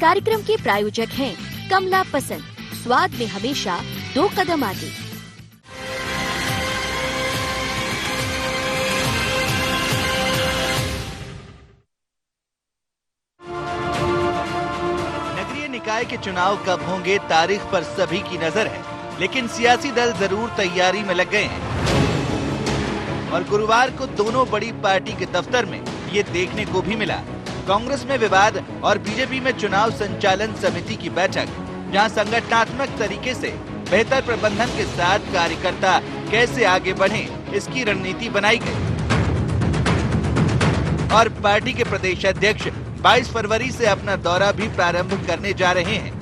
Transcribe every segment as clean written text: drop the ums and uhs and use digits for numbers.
कार्यक्रम के प्रायोजक हैं कमला पसंद, स्वाद में हमेशा 2 कदम आगे। नगरीय निकाय के चुनाव कब होंगे, तारीख पर सभी की नजर है, लेकिन सियासी दल जरूर तैयारी में लग गए हैं और गुरुवार को दोनों बड़ी पार्टी के दफ्तर में ये देखने को भी मिला। कांग्रेस में विवाद और बीजेपी में चुनाव संचालन समिति की बैठक, जहां संगठनात्मक तरीके से बेहतर प्रबंधन के साथ कार्यकर्ता कैसे आगे बढ़ें, इसकी रणनीति बनाई गई। और पार्टी के प्रदेश अध्यक्ष 22 फरवरी से अपना दौरा भी प्रारंभ करने जा रहे हैं।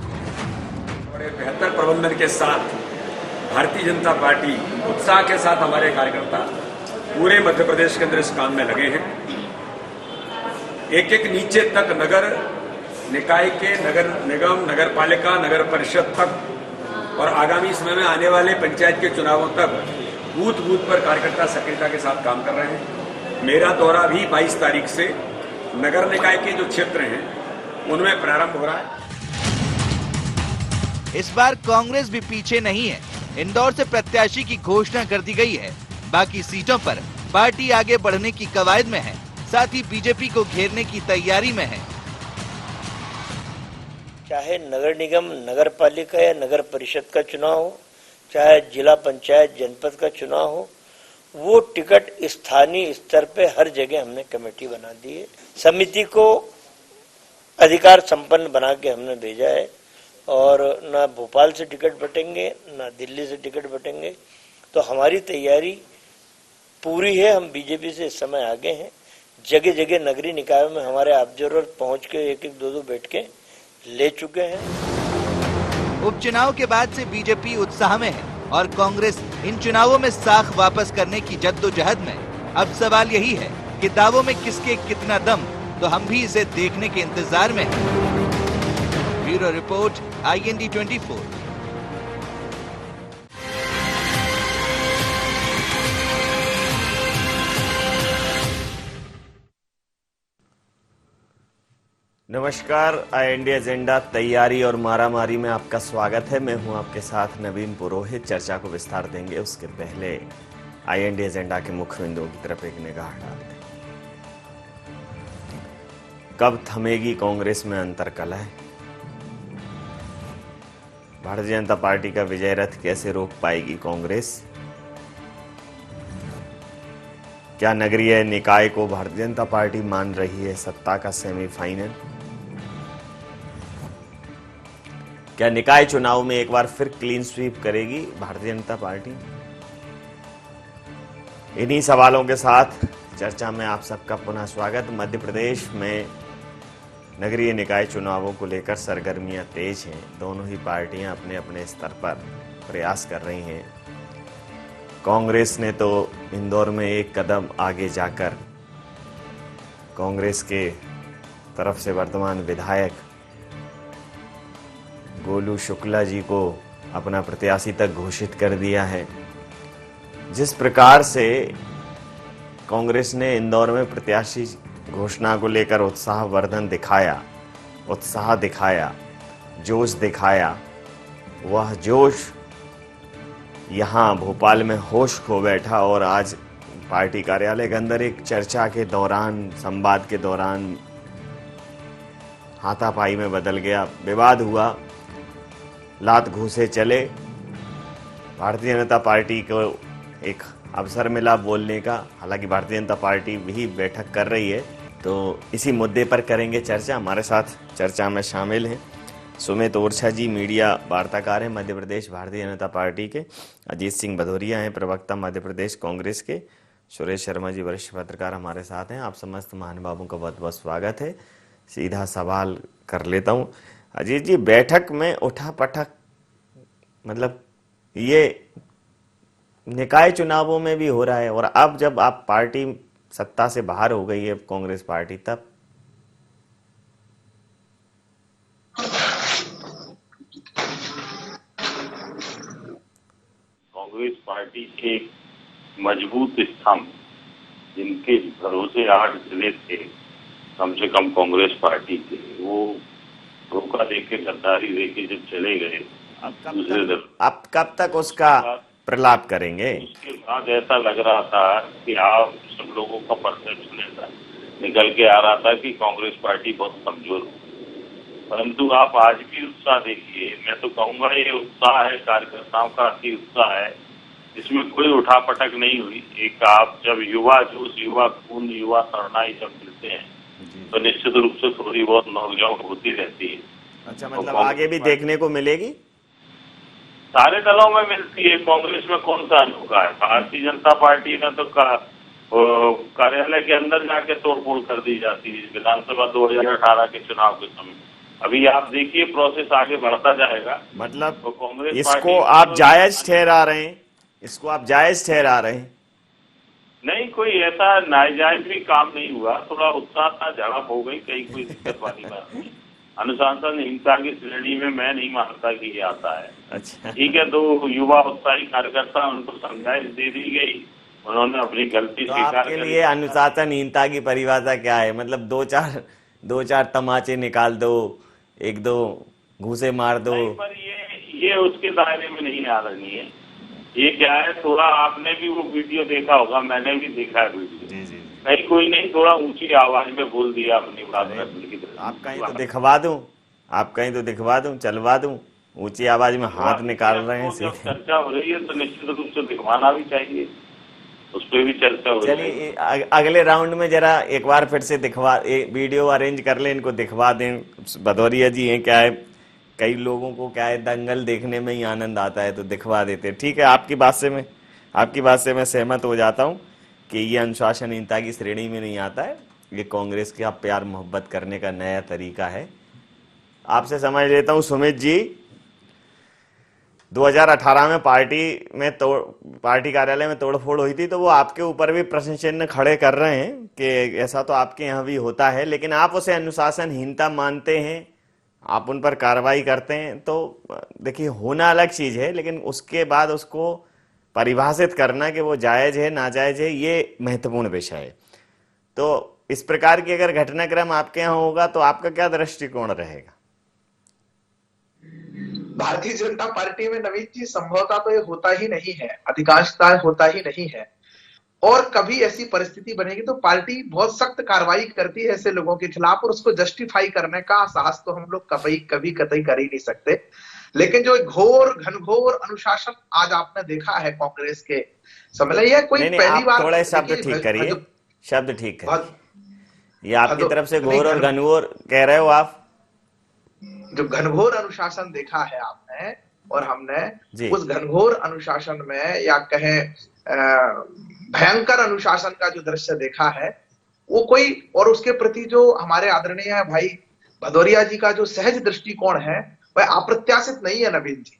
बड़े बेहतर प्रबंधन के साथ भारतीय जनता पार्टी उत्साह के साथ हमारे कार्यकर्ता पूरे मध्य प्रदेश के अंदर इस काम में लगे हैं। एक एक नीचे तक नगर निकाय के, नगर निगम, नगर पालिका, नगर परिषद तक और आगामी समय में आने वाले पंचायत के चुनावों तक बूथ बूथ पर कार्यकर्ता सक्रियता के साथ काम कर रहे हैं। मेरा दौरा भी 22 तारीख से नगर निकाय के जो क्षेत्र हैं उनमें प्रारंभ हो रहा है। इस बार कांग्रेस भी पीछे नहीं है। इंदौर से प्रत्याशी की घोषणा कर दी गई है। बाकी सीटों पर पार्टी आगे बढ़ने की कवायद में है, साथ ही बीजेपी को घेरने की तैयारी में है। चाहे नगर निगम, नगर पालिका या नगर परिषद का चुनाव हो, चाहे जिला पंचायत, जनपद का चुनाव हो, वो टिकट स्थानीय स्तर पे हर जगह हमने कमेटी बना दी है। समिति को अधिकार संपन्न बना के हमने भेजा है और ना भोपाल से टिकट बटेंगे, ना दिल्ली से टिकट बटेंगे। तो हमारी तैयारी पूरी है। हम बीजेपी से इस समय आगे हैं। जगह जगह नगरीय निकायों में हमारे ऑब्जर्वर पहुंच के 1-1, 2-2 बैठकें ले चुके हैं। उपचुनाव के बाद से बीजेपी उत्साह में है और कांग्रेस इन चुनावों में साख वापस करने की जद्दोजहद में। अब सवाल यही है कि दावों में किसके कितना दम, तो हम भी इसे देखने के इंतजार में हैं। Bureau report, IND 24। नमस्कार, IND एजेंडा तैयारी और मारामारी में आपका स्वागत है। मैं हूं आपके साथ नवीन पुरोहित। चर्चा को विस्तार देंगे उसके पहले IND एजेंडा के मुख्य बिंदुओं की तरफ एक निगाह डालते हैं। कब थमेगी कांग्रेस में अंतर्कलह? भारतीय जनता पार्टी का विजय रथ कैसे रोक पाएगी कांग्रेस? क्या नगरीय निकाय को भारतीय जनता पार्टी मान रही है सत्ता का सेमीफाइनल? क्या निकाय चुनाव में एक बार फिर क्लीन स्वीप करेगी भारतीय जनता पार्टी? इन्हीं सवालों के साथ चर्चा में आप सबका पुनः स्वागत। मध्य प्रदेश में नगरीय निकाय चुनावों को लेकर सरगर्मियां तेज हैं। दोनों ही पार्टियां अपने अपने स्तर पर प्रयास कर रही हैं। कांग्रेस ने तो इंदौर में एक कदम आगे जाकर कांग्रेस के तरफ से वर्तमान विधायक गोलू शुक्ला जी को अपना प्रत्याशी तक घोषित कर दिया है। जिस प्रकार से कांग्रेस ने इंदौर में प्रत्याशी घोषणा को लेकर उत्साह दिखाया, जोश दिखाया, वह जोश यहाँ भोपाल में होश खो बैठा और आज पार्टी कार्यालय के अंदर एक चर्चा के दौरान, संवाद के दौरान हाथापाई में बदल गया। विवाद हुआ, लात घूसे चले। भारतीय जनता पार्टी को एक अवसर मिला बोलने का। हालांकि भारतीय जनता पार्टी भी बैठक कर रही है, तो इसी मुद्दे पर करेंगे चर्चा। हमारे साथ चर्चा में शामिल हैं सुमित ओरछा जी, मीडिया वार्ताकार हैं मध्य प्रदेश भारतीय जनता पार्टी के। अजीत सिंह भदौरिया हैं, प्रवक्ता मध्य प्रदेश कांग्रेस के। सुरेश शर्मा जी, वरिष्ठ पत्रकार हमारे साथ हैं। आप समस्त महानुभावों का बहुत बहुत स्वागत है। सीधा सवाल कर लेता हूँ अजीत जी, बैठक में उठा पटक, मतलब ये निकाय चुनावों में भी हो रहा है और अब जब आप पार्टी सत्ता से बाहर हो गई है कांग्रेस पार्टी, तब कांग्रेस पार्टी के मजबूत स्तंभ, जिनके भरोसे 8 जिले थे कम से कम कांग्रेस पार्टी के, वो धोखा देके गद्दारी देके जब चले गए दूसरे दल, अब कब तक उसका प्रलाप करेंगे? उसके बाद ऐसा लग रहा था कि आप सब लोगों का परसेप्शन ऐसा निकल के आ रहा था कि कांग्रेस पार्टी बहुत कमजोर हो, परंतु आप आज भी उत्साह देखिए। मैं तो कहूंगा ये उत्साह है, कार्यकर्ताओं का अति उत्साह है, इसमें कोई उठापटक नहीं हुई। एक आप जब युवा जोश, युवा खून, युवा शरणाई जब मिलते हैं तो निश्चित रूप से थोड़ी बहुत नौजवान होती रहती है। अच्छा, मतलब आगे भी देखने को मिलेगी? सारे दलों में मिलती है, कांग्रेस में कौन सा अनोखा है। भारतीय जनता पार्टी में तो कार्यालय के अंदर जाके तोड़फोड़ कर दी जाती है विधानसभा 2018 के चुनाव के समय। अभी आप देखिए प्रोसेस आगे बढ़ता जाएगा। मतलब तो कांग्रेस इसको आप जायज ठहरा रहे हैं? इसको आप जायज ठहरा रहे हैं? नहीं, कोई ऐसा नाजायज भी काम नहीं हुआ, थोड़ा उत्साह था, झड़प हो गई, कहीं कोई दिक्कत वाली बात नहीं। अनुशासन हिंसा की श्रेणी में मैं नहीं मानता कि ये आता है। अच्छा, ठीक है, दो युवा उत्साही कार्यकर्ता, उनको समझाइश दे दी गई, उन्होंने अपनी गलती तो स्वीकार आपके लिए अनुशासनहीनता की परिभाषा क्या है? मतलब दो चार तमाचे निकाल दो, एक दो घूसे मार दो? नहीं, पर ये उसके दायरे में नहीं आ रही है। ये क्या है, थोड़ा आपने भी वो वीडियो देखा होगा, मैंने भी देखा है वीडियो। जी जी। नहीं, कोई नहीं, थोड़ा ऊंची आवाज में बोल दिया अपनी बात की तरह। आप कहीं तो दिखवा दूं, आप कहीं तो दिखवा दूं, चलवा दूं? ऊंची आवाज में हाथ निकाल रहे हैं जब सीधे। चर्चा हो रही है तो निश्चित रूप से दिखवाना भी चाहिए, उस पर भी चर्चा हो रही है। चलिए अगले राउंड में जरा एक बार फिर से दिखवा, वीडियो अरेंज कर लें, इनको दिखवा दें। भदौरिया जी हैं, क्या है, कई लोगों को क्या है दंगल देखने में ही आनंद आता है, तो दिखवा देते हैं। ठीक है, आपकी बात से मैं सहमत हो जाता हूं कि ये अनुशासनहीनता की श्रेणी में नहीं आता है। ये कांग्रेस का प्यार मोहब्बत करने का नया तरीका है। आपसे समझ लेता हूं सुमित जी, 2018 में पार्टी कार्यालय में तोड़फोड़ हुई थी, तो वो आपके ऊपर भी प्रश्न चिन्ह खड़े कर रहे हैं कि ऐसा तो आपके यहाँ भी होता है, लेकिन आप उसे अनुशासनहीनता मानते हैं, आप उन पर कार्रवाई करते हैं। तो देखिए, होना अलग चीज है, लेकिन उसके बाद उसको परिभाषित करना कि वो जायज है नाजायज है, ये महत्वपूर्ण विषय है। तो इस प्रकार की अगर घटनाक्रम आपके यहाँ होगा तो आपका क्या दृष्टिकोण रहेगा? भारतीय जनता पार्टी में नवीन जी संभवतः तो ये होता ही नहीं है, अधिकांशतः होता ही नहीं है, और कभी ऐसी परिस्थिति बनेगी तो पार्टी बहुत सख्त कार्रवाई करती है ऐसे लोगों के खिलाफ, और उसको जस्टिफाई करने का साहस तो हम लोग कभी कतई कर ही नहीं सकते। लेकिन जो घनघोर अनुशासन आज आपने देखा है कांग्रेस के समय, यह कोई नहीं, पहली बार। थोड़े शब्द ठीक करिए, शब्द ठीक करिए। ये आपकी तरफ से घोर और घनघोर कह रहे हो आप? जो घनघोर अनुशासन देखा है आपने और हमने, उस घनघोर अनुशासन में या कहें भयंकर अनुशासन का जो दृश्य देखा है, वो कोई, और उसके प्रति जो हमारे आदरणीय भाई भदौरिया जी का जो सहज दृष्टिकोण है वह अप्रत्याशित नहीं है नवीन जी।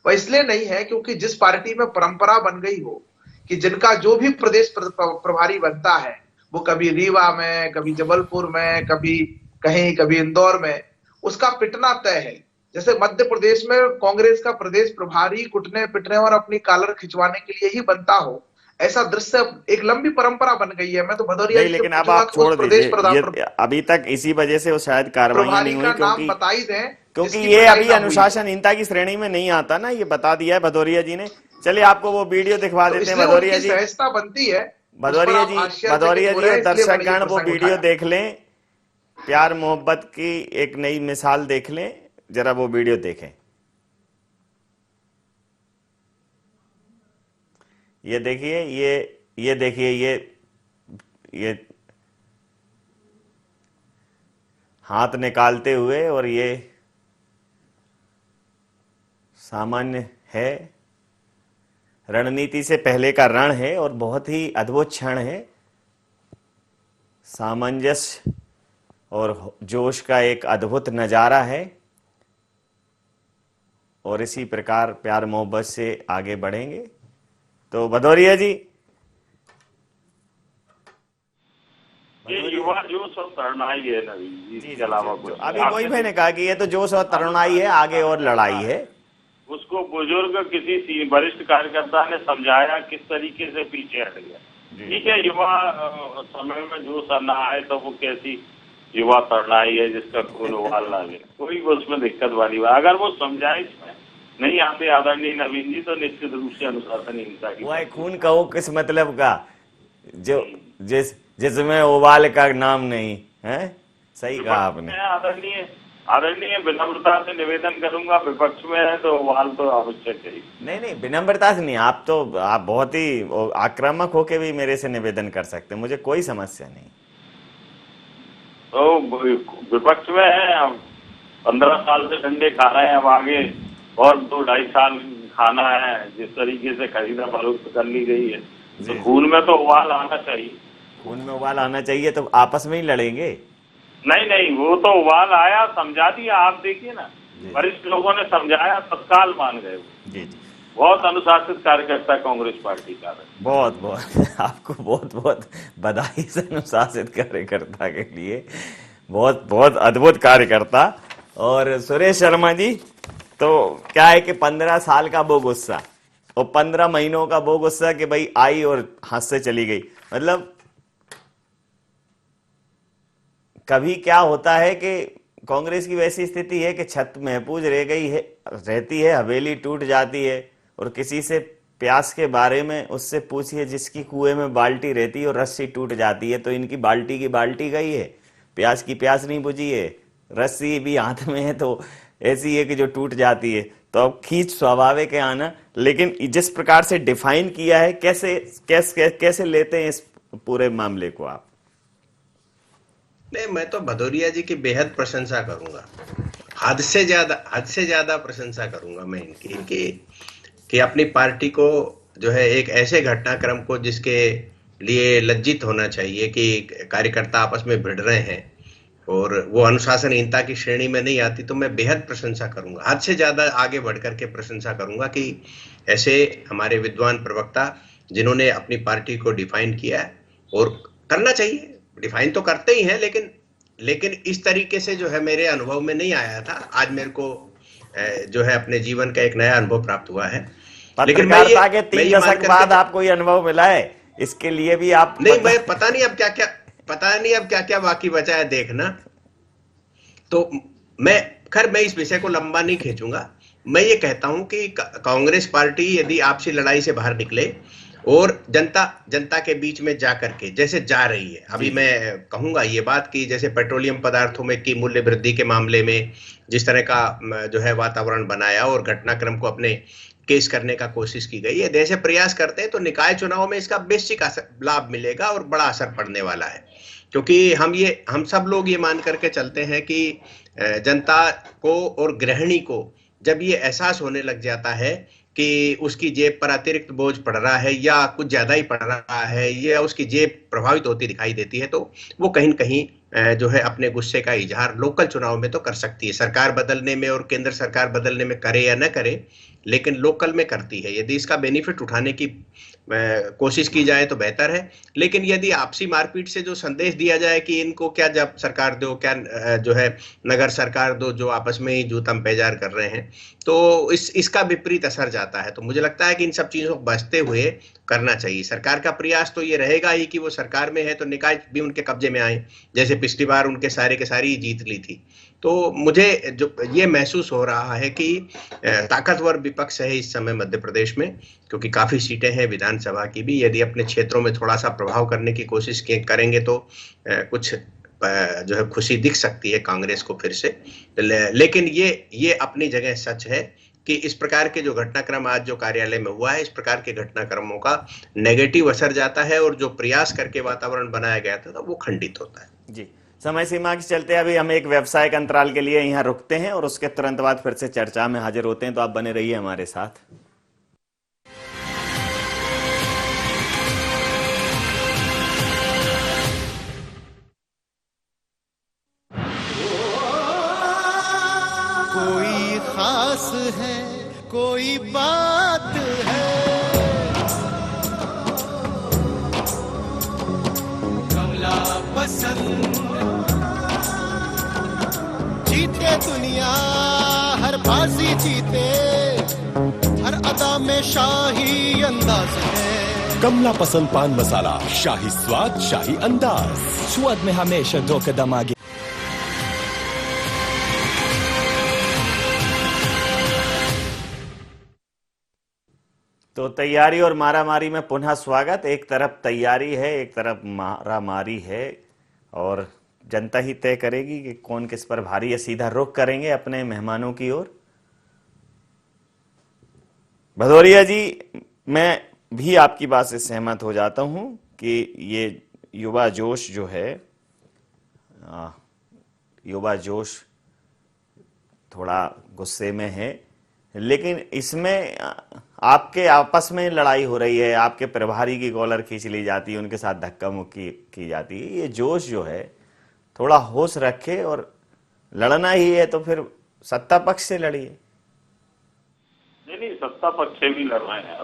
वह इसलिए नहीं है क्योंकि जिस पार्टी में परंपरा बन गई हो कि जिनका जो भी प्रदेश प्रभारी बनता है वो कभी रीवा में, कभी जबलपुर में, कभी इंदौर में, उसका पिटना तय है। जैसे मध्य प्रदेश में कांग्रेस का प्रदेश प्रभारी कुटने पिटने और अपनी कॉलर खिंचवाने के लिए ही बनता हो, ऐसा दृश्य एक लंबी परंपरा बन गई है। मैं तो भदौरिया जी से लेकिन अब आप छोड़ दीजिए, अभी तक इसी वजह से वो शायद कार्रवाई नहीं हुई, नाम बता ही दें, क्योंकि ये अभी अनुशासनहीनता की श्रेणी में नहीं आता ना, ये बता दिया है भदौरिया जी ने। चलिए आपको वो वीडियो दिखवा देते हैं भदौरिया जी। सहजता बनती है भदौरिया जी और दर्शकगण वो वीडियो देख लें, प्यार मोहब्बत की एक नई मिसाल देख लें, जरा वो वीडियो देखें। ये देखिए, ये देखिए, ये हाथ निकालते हुए, और ये सामान्य है, रणनीति से पहले का रण है और बहुत ही अद्भुत क्षण है। सामंजस्य और जोश का एक अद्भुत नजारा है, और इसी प्रकार प्यार मोहब्बत से आगे बढ़ेंगे। तो भदौरिया जी, ये युवा जोश और तरुणाई है नवीन जी, के अलावा कुछ अभी वही मैंने कहा कि ये तो जोश और तरुणाई है, आगे और लड़ाई है। उसको बुजुर्ग किसी वरिष्ठ कार्यकर्ता ने समझाया, किस तरीके से पीछे हट गया। ठीक है, युवा समय में जोश ना आए तो वो कैसी युवा तरुणाई है जिसका खून उबाल ना ले, कोई उसमें दिक्कत वाली बात। अगर वो समझाइश नहीं आते आदरणीय नवीन जी तो निश्चित रूप से अनुशासनहीनता की। वह खून कहो किस मतलब का, जो जिसमें उबाल का नाम नहीं है। सही कहा आपने। आदरणीय विनम्रता से निवेदन करूंगा, विपक्ष में है तो उबाल तो आवश्यक है। नहीं विनम्रता से नहीं, आप बहुत ही आक्रामक होके भी मेरे से निवेदन कर सकते हैं, मुझे कोई समस्या नहीं। तो विपक्ष में है, 15 साल से डंडे खा रहे हैं, अब आगे और 2-2.5 साल खाना है। जिस तरीके से खरीदा फरोख्त कर ली गई है तो खून में तो उबाल आना चाहिए। खून में उबाल आना चाहिए तो आपस में ही लड़ेंगे। नहीं, वो तो उबाल आया, समझा दिया। आप देखिए ना, वरिष्ठ लोगों ने समझाया, तत्काल मान गए। जी बहुत अनुशासित कार्यकर्ता कांग्रेस पार्टी का है। बहुत आपको बहुत बधाई से अनुशासित कार्यकर्ता के लिए, बहुत अद्भुत कार्यकर्ता। और सुरेश शर्मा जी, तो क्या है कि 15 साल का वो गुस्सा और 15 महीनों का वो गुस्सा कि भाई आई और हाथ से चली गई, मतलब कभी क्या होता है कि कांग्रेस की वैसी स्थिति है कि छत महफूज रहती है, हवेली टूट जाती है। और किसी से प्यास के बारे में उससे पूछिए जिसकी कुएं में बाल्टी रहती है और रस्सी टूट जाती है, तो इनकी बाल्टी की बाल्टी गई है, प्यास की प्यास नहीं बुझी है, रस्सी भी हाथ में है तो ऐसी है कि जो टूट जाती है। तो अब खींच स्वाभाविक है आना, लेकिन जिस प्रकार से डिफाइन किया है, कैसे लेते हैं इस पूरे मामले को आप? नहीं, मैं तो भदौरिया जी की बेहद प्रशंसा करूंगा, हद से ज्यादा प्रशंसा करूंगा मैं इनकी कि अपनी पार्टी को जो है एक ऐसे घटनाक्रम को जिसके लिए लज्जित होना चाहिए कि कार्यकर्ता आपस में भिड़ रहे हैं और वो अनुशासनहीनता की श्रेणी में नहीं आती, तो मैं बेहद प्रशंसा करूंगा, हद से ज्यादा आगे बढ़कर के प्रशंसा करूंगा कि ऐसे हमारे विद्वान प्रवक्ता जिन्होंने अपनी पार्टी को डिफाइन किया है, और करना चाहिए, डिफाइन तो करते ही हैं, लेकिन इस तरीके से जो है मेरे अनुभव में नहीं आया था। आज मेरे को जो है अपने जीवन का एक नया अनुभव प्राप्त हुआ है। लेकिन पत्रकारिता के 3 दशक बाद आपको ये अनुभव मिला है, इसके लिए भी आप नहीं, मैं पता नहीं अब क्या क्या बाकी बचा है देखना। तो मैं इस विषय को लंबा नहीं खींचूंगा। मैं ये कहता हूं कि कांग्रेस पार्टी यदि आपसी लड़ाई से बाहर निकले और जनता के बीच में जा करके जैसे जा रही है, अभी मैं कहूंगा ये बात कि जैसे पेट्रोलियम पदार्थों में की मूल्य वृद्धि के मामले में जिस तरह का जो है वातावरण बनाया और घटनाक्रम को अपने केस करने का कोशिश की गई है, जैसे प्रयास करते हैं तो निकाय चुनाव में इसका बेसिक लाभ मिलेगा और बड़ा असर पड़ने वाला है। क्योंकि हम सब लोग ये मान करके चलते हैं कि जनता को और गृहिणी को जब ये एहसास होने लग जाता है कि उसकी जेब पर अतिरिक्त बोझ पड़ रहा है या कुछ ज्यादा ही पड़ रहा है या उसकी जेब प्रभावित होती दिखाई देती है, तो वो कहीं न कहीं जो है अपने गुस्से का इजहार लोकल चुनाव में तो कर सकती है। सरकार बदलने में और केंद्र सरकार बदलने में करे या न करे, लेकिन लोकल में करती है। यदि इसका बेनिफिट उठाने की कोशिश की जाए तो बेहतर है, लेकिन यदि आपसी मारपीट से जो संदेश दिया जाए कि इनको क्या जब सरकार दो, क्या जो है नगर सरकार दो, जो आपस में ही जूतम पेजार कर रहे हैं, तो इसका विपरीत असर जाता है। तो मुझे लगता है कि इन सब चीजों को बचते हुए करना चाहिए। सरकार का प्रयास तो ये रहेगा ही कि वो सरकार में है तो निकाय भी उनके कब्जे में आए, जैसे पिछली बार उनके सारे के सारी जीत ली थी। तो मुझे जो ये महसूस हो रहा है कि ताकतवर विपक्ष है इस समय मध्य प्रदेश में, क्योंकि काफी सीटें हैं विधानसभा की भी। यदि अपने क्षेत्रों में थोड़ा सा प्रभाव करने की कोशिश करेंगे तो कुछ जो है खुशी दिख सकती है कांग्रेस को फिर से। लेकिन ये अपनी जगह सच है कि इस प्रकार के जो घटनाक्रम आज जो कार्यालय में हुआ है, इस प्रकार के घटनाक्रमों का नेगेटिव असर जाता है और जो प्रयास करके वातावरण बनाया गया था वो खंडित होता है। जी, समय सीमा के चलते अभी हम एक व्यावसायिक अंतराल के लिए यहाँ रुकते हैं और उसके तुरंत बाद फिर से चर्चा में हाजिर होते हैं, तो आप बने रहिए हमारे साथ। कोई खास है, कोई बात है, कमला पसंद, जीते दुनिया हर बाजी जीते, हर अदा में शाही अंदाज है। कमला पसंद पान मसाला, शाही स्वाद शाही अंदाज, स्वाद में हमेशा 2 कदम आगे। तो तैयारी और मारामारी में पुनः स्वागत। एक तरफ तैयारी है, एक तरफ मारामारी है, और जनता ही तय करेगी कि कौन किस पर भारी या सीधा रुख करेंगे अपने मेहमानों की ओर। भदौरिया जी, मैं भी आपकी बात से सहमत हो जाता हूं कि ये युवा जोश जो है, युवा जोश थोड़ा गुस्से में है, लेकिन इसमें आपके आपस में लड़ाई हो रही है, आपके प्रभारी की कॉलर खींच ली जाती है, उनके साथ धक्का मुक्की की जाती है। ये जोश जो है थोड़ा होश रखे, और लड़ना ही है तो फिर सत्ता पक्ष से लड़िए। नहीं, सत्ता पक्ष से भी लड़ रहे हैं।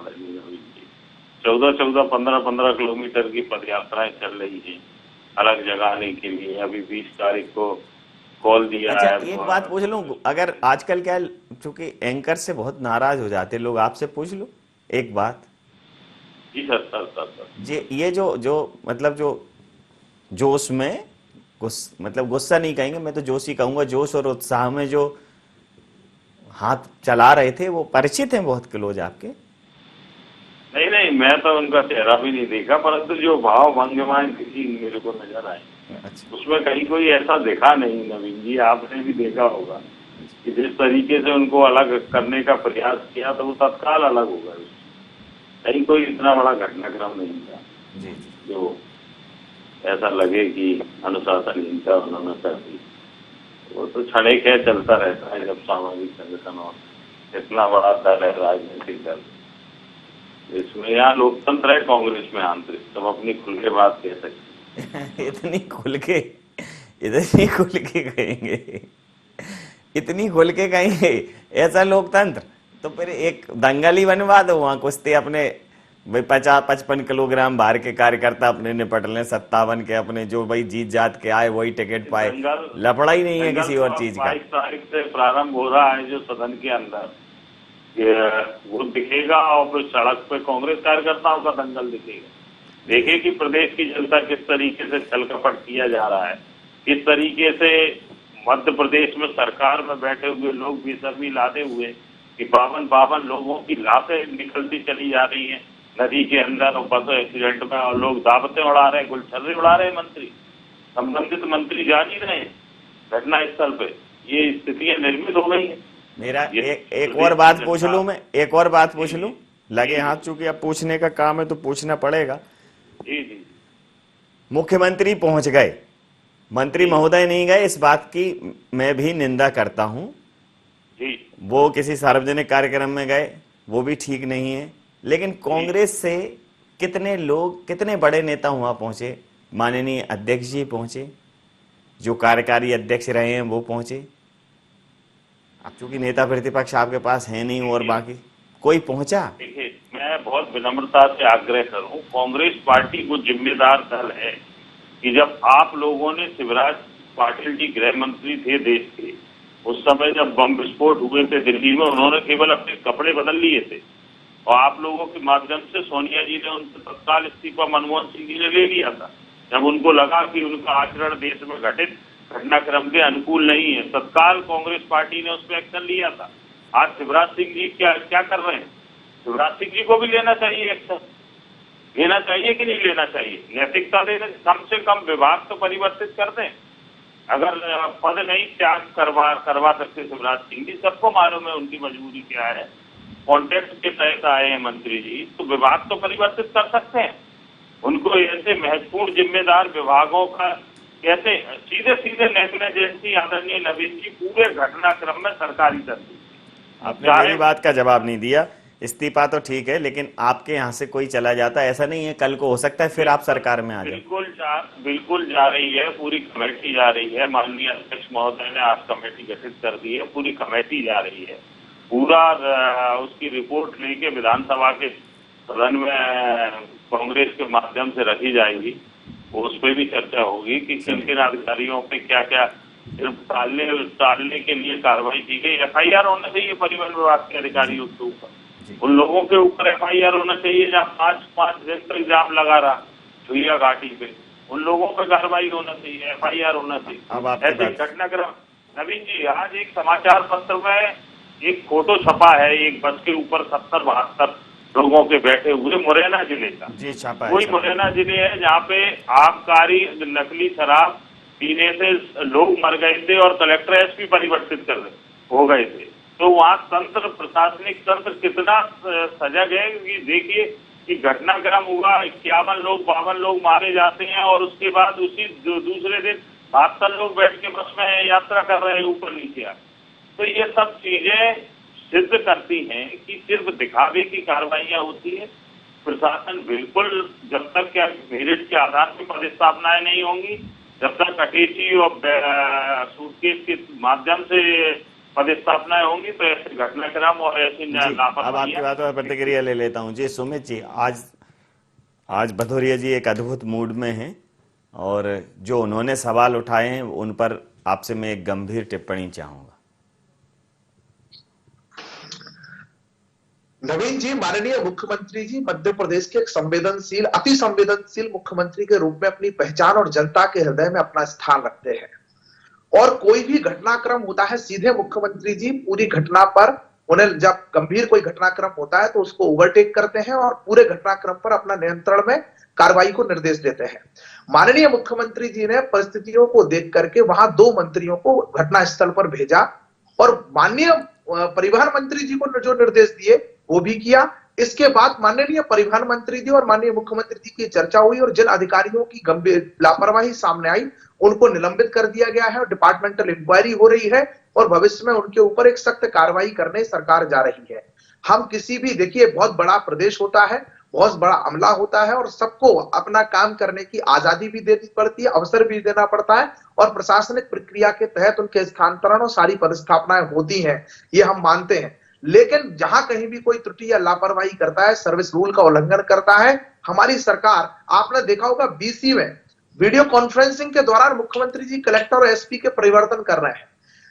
14-14, 15-15 किलोमीटर की पद यात्राएं चल रही हैं अलग जगाने के लिए। अभी 20 तारीख को कॉल दिया अच्छा, है। एक बात पूछ लूं, अगर आजकल क्या, चूंकि एंकर से बहुत नाराज हो जाते लोग, आपसे पूछ लूं एक बात। जी सर। ये जो मतलब जो जोश में मतलब गुस्सा नहीं कहेंगे, मैं तो जोश ही कहूंगा, जोश और उत्साह में जो हाथ चला रहे थे, वो परिचित हैं बहुत क्लोज आपके? नहीं, मैं तो उनका चेहरा भी नहीं देखा, परंतु जो भाव भंगिमाएं दिखी मेरे को नजर आए। अच्छा। उसमें कहीं कोई ऐसा दिखा नहीं। नवीन जी, आपने भी देखा होगा कि जिस तरीके से उनको अलग करने का प्रयास किया तो वो तत्काल अलग हो गए। कहीं कोई इतना बड़ा घटनाक्रम नहीं था जी। जो ऐसा लगे कि अनुशासनहीनता उन्होंने कर दी। वो तो क्षणिक है, चलता रहता है। जब सामाजिक संगठन और इतना बड़ा दल है, राजनीतिक दल, इसमें यहाँ लोकतंत्र है, कांग्रेस में आंतरिक, तब अपनी खुल के बात कह सकते। इतनी खुल के कहेंगे, इतनी खुल के कहेंगे ऐसा लोकतंत्र? तो फिर एक दंगल ही बनवा दो वहां, कुश्ती अपने 50-55 किलोग्राम भार के कार्यकर्ता अपने निपट लें, 57 के अपने, जो भाई जीत जात के आए वही टिकट पाए। लफड़ा ही नहीं है किसी और चीज का। 22 तारीख से प्रारंभ हो रहा है जो सदन के अंदर, वो दिखेगा, और फिर सड़क पे कांग्रेस कार्यकर्ताओं का दंगल दिखेगा। देखिए कि प्रदेश की जनता किस तरीके से छल कपट किया जा रहा है, किस तरीके से मध्य प्रदेश में सरकार में बैठे हुए लोग बेशर्मी लाते हुए कि 52 लोगों की लाशें निकलती चली जा रही हैं नदी के अंदर, और बस एक्सीडेंट में, और लोग दावतें उड़ा रहे हैं, गुलछर्रे उड़ा रहे हैं। मंत्री, संबंधित मंत्री जा नहीं रहे घटना स्थल पे। ये स्थितियां निर्मित हो गई है। मेरा एक और बात पूछ लूं, मैं एक और बात पूछ लूं, लगे हाथ, चूंकि अब पूछने का काम है तो पूछना पड़ेगा। जी। मुख्यमंत्री पहुंच गए, मंत्री महोदय नहीं गए, इस बात की मैं भी निंदा करता हूं जी। वो किसी सार्वजनिक कार्यक्रम में गए, वो भी ठीक नहीं है। लेकिन कांग्रेस से कितने लोग, कितने बड़े नेता वहां पहुंचे? माननीय अध्यक्ष जी पहुंचे, जो कार्यकारी अध्यक्ष रहे हैं वो पहुंचे। अब चूंकि नेता प्रतिपक्ष आपके पास है नहीं, और बाकी कोई पहुंचा? देखिए, मैं बहुत विनम्रता से आग्रह करूं, कांग्रेस पार्टी को जिम्मेदार दल है कि जब आप लोगों ने, शिवराज पाटिल जी गृह मंत्री थे देश के, उस समय जब बम विस्फोट हुए थे दिल्ली में, उन्होंने केवल अपने कपड़े बदल लिए थे, और आप लोगों के माध्यम से सोनिया जी ने उनसे तत्काल इस्तीफा मनमोहन सिंह जी ने ले लिया था, जब उनको लगा कि उनका आचरण देश में घटित घटनाक्रम के अनुकूल नहीं है। तत्काल कांग्रेस पार्टी ने उस पर एक्शन लिया था। आज शिवराज सिंह जी क्या कर रहे हैं? शिवराज सिंह जी को भी लेना चाहिए एक्शन। लेना चाहिए कि नहीं लेना चाहिए? नैतिकता देने, कम से कम विभाग तो परिवर्तित कर दें। अगर पद नहीं त्याग करवा सकते शिवराज सिंह जी, सबको मालूम है उनकी मजबूरी क्या है, कॉन्ट्रैक्ट के तहत आए हैं मंत्री जी, तो विभाग तो परिवर्तित कर सकते हैं। उनको ऐसे महत्वपूर्ण जिम्मेदार विभागों का कैसे सीधे नेग्लिजेंसी, आदरणीय नवीन जी, पूरे घटनाक्रम में सरकारी तरफ। आपने मेरी बात का जवाब नहीं दिया। इस्तीफा तो ठीक है, लेकिन आपके यहाँ से कोई चला जाता, ऐसा नहीं है कल को हो सकता है फिर आप सरकार में आ जाए? बिल्कुल जा रही है, पूरी कमेटी जा रही है। माननीय अध्यक्ष महोदय ने आज कमेटी गठित कर दी है, पूरी कमेटी जा रही है। पूरा उसकी रिपोर्ट लेके विधानसभा के सदन में कांग्रेस के माध्यम से रखी जाएगी। उस पर भी चर्चा होगी कि किन किन अधिकारियों पे क्या क्या सिर्फ टालने के लिए कार्रवाई की गई। FIR होना चाहिए परिवहन विभाग के अधिकारियों के ऊपर, उन लोगों के ऊपर FIR होना चाहिए जहाँ 5 दिन तक जाम लगा रहा चुहिया घाटी पे, उन लोगों पर कार्रवाई होना चाहिए, FIR होना चाहिए। ऐसे घटनाक्रम। नवीन जी, आज एक समाचार पत्र में एक फोटो छपा है, एक बस के ऊपर 70-72 लोगों के बैठे हुए मुरैना जिले का। जी, छापा है, वही छापा। मुरैना जिले है जहाँ पे आबकारी नकली शराब पीने से लोग मर गए थे और कलेक्टर एसपी परिवर्तित हो गए थे। तो वहाँ तंत्र, प्रशासनिक तंत्र कितना सजग है कि देखिए कि घटनाक्रम हुआ, 52 लोग मारे जाते हैं और उसके बाद उसी दूसरे दिन 72 लोग बैठ के बस में यात्रा कर रहे हैं ऊपर नीचे आ। तो ये सब चीजें सिद्ध करती हैं कि सिर्फ दिखावे की कार्रवाइयां होती है। प्रशासन बिल्कुल जब तक क्या मेरिट के आधार पर पदस्थापनाएं नहीं होंगी, जब तक अटैची और सूटकेस के माध्यम से पदस्थापनाएं होंगी, तो ऐसे घटनाक्रम और ऐसी अब आपकी बात पर प्रतिक्रिया ले लेता हूं। जी सुमित जी, आज भदौरिया जी एक अद्भुत मूड में हैं और जो उन्होंने सवाल उठाए हैं उन पर आपसे मैं एक गंभीर टिप्पणी चाहूंगा। नवीन जी, माननीय मुख्यमंत्री जी मध्य प्रदेश के एक संवेदनशील, अति संवेदनशील मुख्यमंत्री के रूप में अपनी पहचान और जनता के हृदय में अपना स्थान रखते हैं। और कोई भी घटनाक्रम होता है, सीधे मुख्यमंत्री जी पूरी घटना पर, उन्हें जब गंभीर कोई घटनाक्रम होता है तो उसको ओवरटेक करते हैं और पूरे घटनाक्रम पर अपना नियंत्रण में कार्रवाई को निर्देश देते हैं। माननीय मुख्यमंत्री जी ने परिस्थितियों को देख करके वहां 2 मंत्रियों को घटनास्थल पर भेजा और माननीय परिवहन मंत्री जी को जो निर्देश दिए वो भी किया। इसके बाद माननीय परिवहन मंत्री जी और माननीय मुख्यमंत्री जी की चर्चा हुई और जिन अधिकारियों की गंभीर लापरवाही सामने आई उनको निलंबित कर दिया गया है और डिपार्टमेंटल इंक्वायरी हो रही है और भविष्य में उनके ऊपर एक सख्त कार्रवाई करने सरकार जा रही है। हम किसी भी, देखिए बहुत बड़ा प्रदेश होता है, बहुत बड़ा अमला होता है और सबको अपना काम करने की आजादी भी देनी पड़ती है, अवसर भी देना पड़ता है और प्रशासनिक प्रक्रिया के तहत उनके स्थानांतरण और सारी पदस्थापनाएं होती हैं, ये हम मानते हैं। लेकिन जहां कहीं भी कोई त्रुटि या लापरवाही करता है, सर्विस रूल का उल्लंघन करता है, हमारी सरकार, आपने देखा होगा बीसी में वीडियो कॉन्फ्रेंसिंग के दौरान मुख्यमंत्री जी कलेक्टर और एसपी के परिवर्तन कर रहे हैं।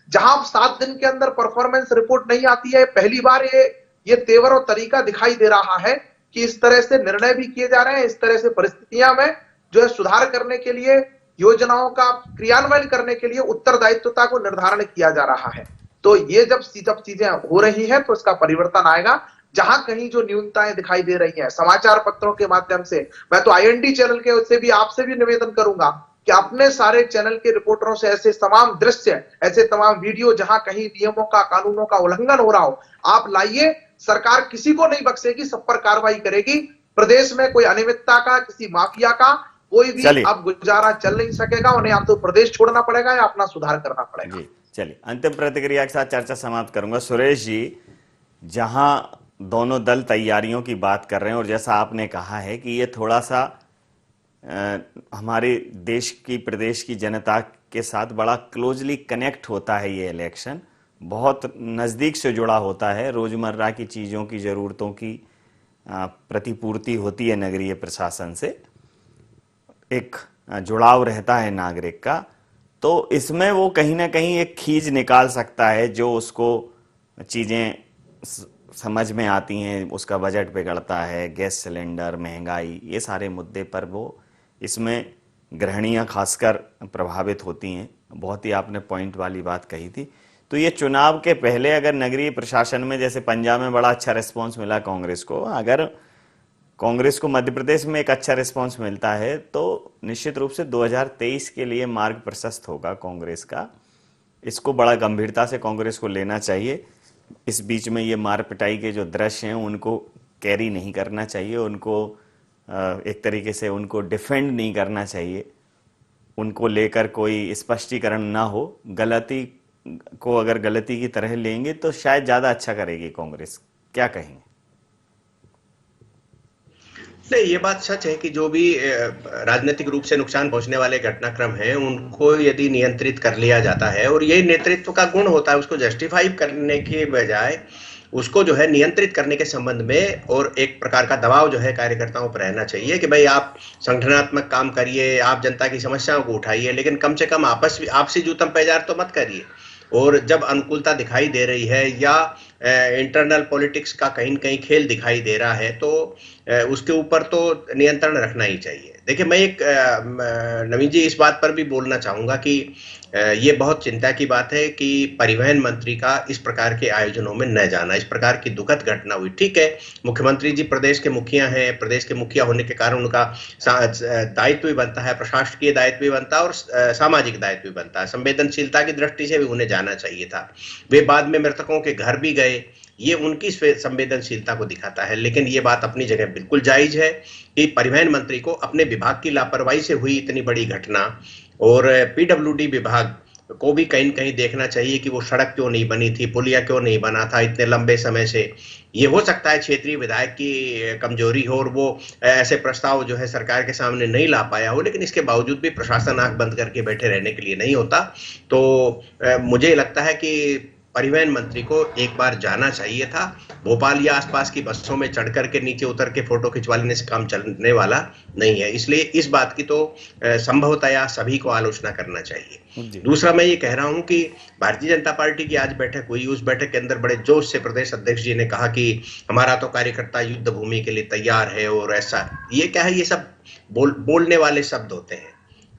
जहां 7 दिन के अंदर परफॉर्मेंस रिपोर्ट नहीं आती है, पहली बार ये तेवर और तरीका दिखाई दे रहा है कि इस तरह से निर्णय भी किए जा रहे हैं, इस तरह से परिस्थितियां में जो है सुधार करने के लिए, योजनाओं का क्रियान्वयन करने के लिए उत्तरदायित्वता को निर्धारण किया जा रहा है। तो ये जब चीजें हो रही हैं तो इसका परिवर्तन आएगा। जहां कहीं जो न्यूनताएं दिखाई दे रही हैं, समाचार पत्रों के माध्यम से, मैं तो आईएनडी चैनल के उससे भी आपसे भी निवेदन करूंगा कि अपने सारे चैनल के रिपोर्टरों से ऐसे तमाम दृश्य, ऐसे तमाम वीडियो जहां कहीं नियमों का, कानूनों का उल्लंघन हो रहा हो, आप लाइए। सरकार किसी को नहीं बख्शेगी, सब पर कार्रवाई करेगी। प्रदेश में कोई अनियमितता का, किसी माफिया का कोई भी अब गुजारा चल नहीं सकेगा। उन्हें आप तो प्रदेश छोड़ना पड़ेगा या अपना सुधार करना पड़ेगा। जी चलिए, अंतिम प्रतिक्रिया के साथ चर्चा समाप्त करूंगा। सुरेश जी, जहां दोनों दल तैयारियों की बात कर रहे हैं और जैसा आपने कहा है कि ये थोड़ा सा हमारे देश की, प्रदेश की जनता के साथ बड़ा क्लोजली कनेक्ट होता है, ये इलेक्शन बहुत नज़दीक से जुड़ा होता है, रोज़मर्रा की चीज़ों की, ज़रूरतों की प्रतिपूर्ति होती है नगरीय प्रशासन से, एक जुड़ाव रहता है नागरिक का। तो इसमें वो कहीं ना कहीं एक खींच निकाल सकता है जो उसको चीज़ें समझ में आती हैं, उसका बजट बिगड़ता है, गैस सिलेंडर, महंगाई, ये सारे मुद्दे पर वो इसमें गृहिणियाँ खासकर प्रभावित होती हैं। बहुत ही आपने पॉइंट वाली बात कही थी। तो ये चुनाव के पहले अगर नगरीय प्रशासन में, जैसे पंजाब में बड़ा अच्छा रिस्पॉन्स मिला कांग्रेस को, अगर कांग्रेस को मध्य प्रदेश में एक अच्छा रिस्पॉन्स मिलता है तो निश्चित रूप से 2023 के लिए मार्ग प्रशस्त होगा कांग्रेस का। इसको बड़ा गंभीरता से कांग्रेस को लेना चाहिए। इस बीच में ये मार पिटाई के जो दृश्य हैं उनको कैरी नहीं करना चाहिए, उनको एक तरीके से उनको डिफेंड नहीं करना चाहिए, उनको लेकर कोई स्पष्टीकरण ना हो। गलती को अगर गलती की तरह लेंगे तो शायद ज़्यादा अच्छा करेगी कांग्रेस। क्या कहेंगे? नहीं, ये बात सच है कि जो भी राजनीतिक रूप से नुकसान पहुंचने वाले घटनाक्रम हैं उनको यदि नियंत्रित कर लिया जाता है, और ये नेतृत्व का गुण होता है, उसको जस्टिफाई करने के बजाय उसको जो है नियंत्रित करने के संबंध में और एक प्रकार का दबाव जो है कार्यकर्ताओं पर रहना चाहिए कि भाई आप संगठनात्मक काम करिए, आप जनता की समस्याओं को उठाइए, लेकिन कम से कम आपसी जूतम पैजार तो मत करिए। और जब अनुकूलता दिखाई दे रही है या इंटरनल पॉलिटिक्स का कहीं न कहीं खेल दिखाई दे रहा है, तो उसके ऊपर तो नियंत्रण रखना ही चाहिए। देखिए, मैं एक नवीन जी इस बात पर भी बोलना चाहूंगा कि ये बहुत चिंता की बात है कि परिवहन मंत्री का इस प्रकार के आयोजनों में न जाना, इस प्रकार की दुखद घटना हुई। ठीक है, मुख्यमंत्री जी प्रदेश के मुखिया हैं, प्रदेश के मुखिया होने के कारण उनका दायित्व भी बनता है, प्रशासकीय दायित्व भी बनता है और सामाजिक दायित्व भी बनता है। संवेदनशीलता की दृष्टि से भी उन्हें जाना चाहिए था। वे बाद में मृतकों के घर भी गए, ये उनकी संवेदनशीलता को दिखाता है। लेकिन ये बात अपनी जगह बिल्कुल जायज है कि परिवहन मंत्री को अपने विभाग की लापरवाही से हुई इतनी बड़ी घटना, और पीडब्ल्यूडी विभाग को भी कहीं न कहीं देखना चाहिए कि वो सड़क क्यों नहीं बनी थी, पुलिया क्यों नहीं बना था इतने लंबे समय से। ये हो सकता है क्षेत्रीय विधायक की कमजोरी हो और वो ऐसे प्रस्ताव जो है सरकार के सामने नहीं ला पाया हो, लेकिन इसके बावजूद भी प्रशासन आंख बंद करके बैठे रहने के लिए नहीं होता। तो मुझे लगता है कि परिवहन मंत्री को एक बार जाना चाहिए था। भोपाल या आसपास की बसों में चढ़ करके नीचे उतर के फोटो खिंचवा लेने से काम चलने वाला नहीं है, इसलिए इस बात की तो संभवतया सभी को आलोचना करना चाहिए। दूसरा, मैं ये कह रहा हूं कि भारतीय जनता पार्टी की आज बैठक हुई, उस बैठक के अंदर बड़े जोश से प्रदेश अध्यक्ष जी ने कहा कि हमारा तो कार्यकर्ता युद्ध भूमि के लिए तैयार है, और ऐसा ये क्या है, ये सब बोलने वाले शब्द होते हैं।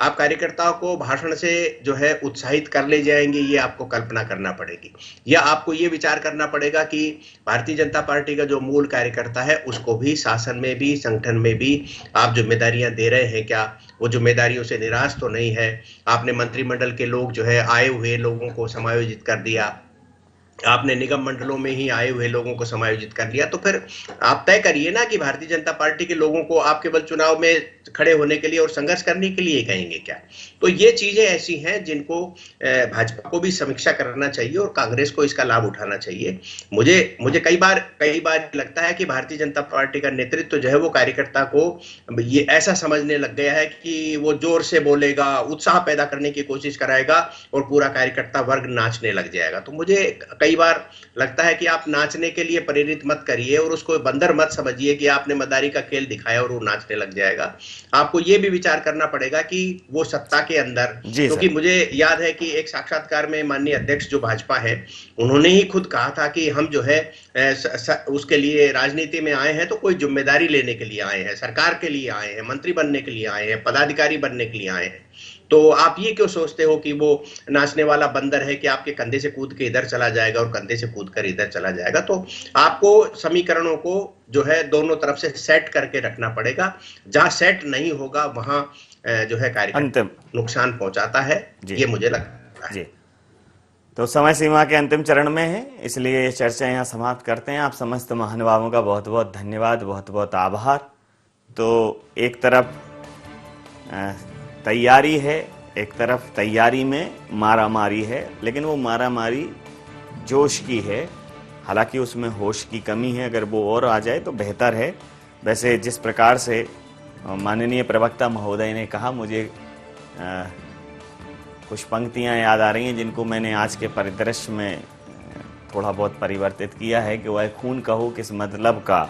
आप कार्यकर्ताओं को भाषण से जो है उत्साहित कर ले जाएंगे, ये आपको कल्पना करना पड़ेगी, या आपको ये विचार करना पड़ेगा कि भारतीय जनता पार्टी का जो मूल कार्यकर्ता है उसको भी शासन में भी संगठन में भी आप जिम्मेदारियां दे रहे हैं क्या, वो जिम्मेदारियों से निराश तो नहीं है। आपने मंत्रिमंडल के लोग जो है आए हुए लोगों को समायोजित कर दिया, आपने निगम मंडलों में ही आए हुए लोगों को समायोजित कर लिया, तो फिर आप तय करिए ना कि भारतीय जनता पार्टी के लोगों को आप केवल चुनाव में खड़े होने के लिए और संघर्ष करने के लिए कहेंगे क्या। तो ये चीजें ऐसी हैं जिनको भाजपा को भी समीक्षा करना चाहिए और कांग्रेस को इसका लाभ उठाना चाहिए। मुझे कई बार लगता है कि भारतीय जनता पार्टी का नेतृत्व जो है वो कार्यकर्ता को ये ऐसा समझने लग गया है कि वो जोर से बोलेगा, उत्साह पैदा करने की कोशिश कराएगा और पूरा कार्यकर्ता वर्ग नाचने लग जाएगा। तो मुझे कई बार लगता है कि आप नाचने के लिए प्रेरित मत करिए और उसको बंदर मत समझिए कि आपने मदारी का खेल दिखाया और वो नाचने लग जाएगा। आपको ये भी विचार करना पड़ेगा कि वो सत्ता के अंदर, क्योंकि मुझे याद है कि एक साक्षात्कार में माननीय अध्यक्ष जो भाजपा है उन्होंने ही खुद कहा था कि हम जो है उसके लिए राजनीति में आए हैं तो कोई जिम्मेदारी लेने के लिए आए हैं, सरकार के लिए आए हैं, मंत्री बनने के लिए आए हैं, पदाधिकारी बनने के लिए आए हैं। तो आप ये क्यों सोचते हो कि वो नाचने वाला बंदर है कि आपके कंधे से कूद के इधर चला जाएगा और कंधे से कूद कर इधर चला जाएगा। तो आपको समीकरणों को जो है दोनों तरफ से सेट करके रखना पड़ेगा। जहां सेट नहीं होगा वहां जो है कार्यक्रम नुकसान पहुंचाता है, ये मुझे लगता है। जी, तो समय सीमा के अंतिम चरण में है, इसलिए ये चर्चा यहाँ समाप्त करते हैं। आप समस्त महानुभावों का बहुत बहुत धन्यवाद, बहुत बहुत आभार। तो एक तरफ तैयारी है, एक तरफ तैयारी में मारामारी है, लेकिन वो मारामारी जोश की है, हालांकि उसमें होश की कमी है। अगर वो और आ जाए तो बेहतर है। वैसे जिस प्रकार से माननीय प्रवक्ता महोदय ने कहा, मुझे कुछ पंक्तियां याद आ रही हैं जिनको मैंने आज के परिदृश्य में थोड़ा बहुत परिवर्तित किया है कि वह खून कहो किस मतलब का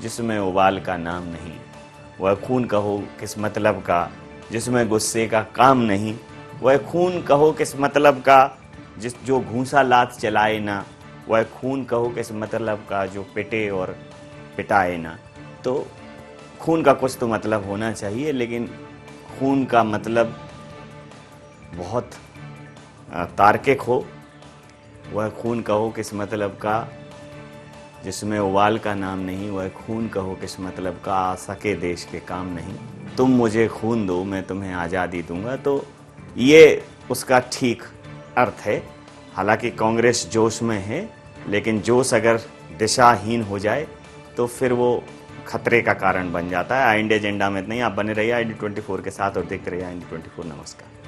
जिसमें उबाल का नाम नहीं, वह खून कहो किस मतलब का जिसमें गुस्से का काम नहीं, वह खून कहो किस मतलब का जो घूंसा लात चलाए ना, वह खून कहो किस मतलब का जो पिटे और पिटाए ना। तो खून का कुछ तो मतलब होना चाहिए, लेकिन खून का मतलब बहुत तार्किक हो। वह खून कहो किस मतलब का जिसमें उबाल का नाम नहीं, वह खून कहो किस मतलब का आ सके देश के काम नहीं। तुम मुझे खून दो मैं तुम्हें आज़ादी दूंगा। तो ये उसका ठीक अर्थ है। हालांकि कांग्रेस जोश में है, लेकिन जोश अगर दिशाहीन हो जाए तो फिर वो खतरे का कारण बन जाता है। इंडिया एजेंडा में नहीं, आप बने रहिए ID24 के साथ और देखते रहिए ID24। नमस्कार।